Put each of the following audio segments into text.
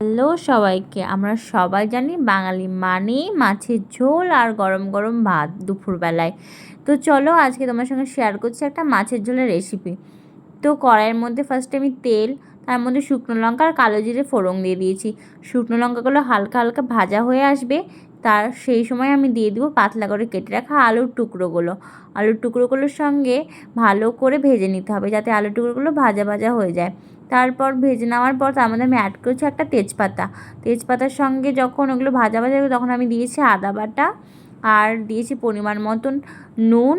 Hello সবাইকে। আমরা সবাই জানি বাঙালি মানেই মাছের ঝোল আর গরম গরম ভাত দুপুরবেলায়। তো চলো আজকে তোমার সঙ্গে শেয়ার করছি একটা মাছের ঝোলের রেসিপি। তো কড়াইয়ের মধ্যে ফার্স্টে আমি তেল, তার মধ্যে শুকনো লঙ্কা আর কালো জিরে ফোড়ন দিয়ে দিয়েছি। শুকনো লঙ্কাগুলো হালকা হালকা ভাজা হয়ে আসবে, তার সেই সময় আমি দিয়ে দেবো পাতলা করে কেটে রাখা আলুর টুকরোগুলো। আলুর টুকরোগুলোর সঙ্গে ভালো করে ভেজে নিতে হবে, যাতে আলুর টুকরোগুলো ভাজা ভাজা হয়ে যায়। তারপর ভেজে নেওয়ার পর তার মধ্যে আমি অ্যাড করেছি একটা তেজপাতা। তেজপাতার সঙ্গে যখন ওগুলো ভাজা ভাজা হবে তখন আমি দিয়েছি আদা বাটা, আর দিয়েছি পরিমাণ মতন নুন,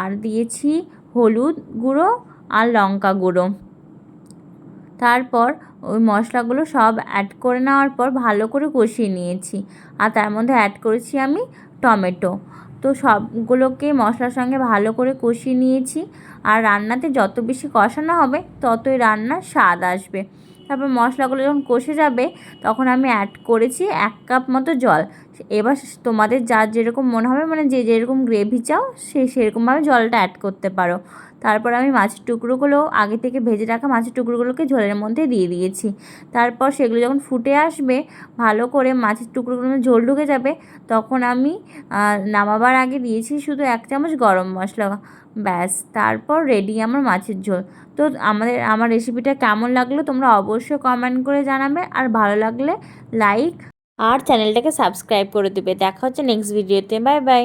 আর দিয়েছি হলুদ গুঁড়ো আর লঙ্কা গুঁড়ো। তারপর ওই মশলাগুলো সব অ্যাড করে নেওয়ার পর ভালো করে কষিয়ে নিয়েছি, আর তার মধ্যে অ্যাড করেছি আমি টমেটো। তো সবগুলোকে মশলার সঙ্গে ভালো করে কষিয়ে নিয়েছি। আর রান্নাতে যত বেশি কষানো হবে ততই রান্নার স্বাদ আসবে। তারপর মশলাগুলো যখন কষে যাবে তখন আমি অ্যাড করেছি 1 কাপ মতো জল। এবার তোমাদের যার যেরকম মনে হবে, মানে যে যেরকম গ্রেভি চাও সেরকমভাবে জলটা অ্যাড করতে পারো। তারপর আমি মাছের টুকরোগুলো আগে থেকে ভেজে রাখা মাছের টুকরোগুলোকে ঝোলের মধ্যে দিয়ে দিয়েছি। তারপর সেগুলো যখন ফুটে আসবে ভালো করে, মাছের টুকরোগুলো ঝোল ঢুকে যাবে, তখন আমি নামাবার আগে দিয়েছি শুধু 1 চামচ গরম মশলা। ব্যাস, তারপর রেডি আমার মাছের ঝোল। তো আমার রেসিপিটা কেমন লাগলো তোমরা অবশ্যই কমেন্ট করে জানাবে, আর ভালো লাগলে লাইক আর চ্যানেলটাকে সাবস্ক্রাইব করে দেবে। দেখা হচ্ছে নেক্সট ভিডিওতে। Bye bye.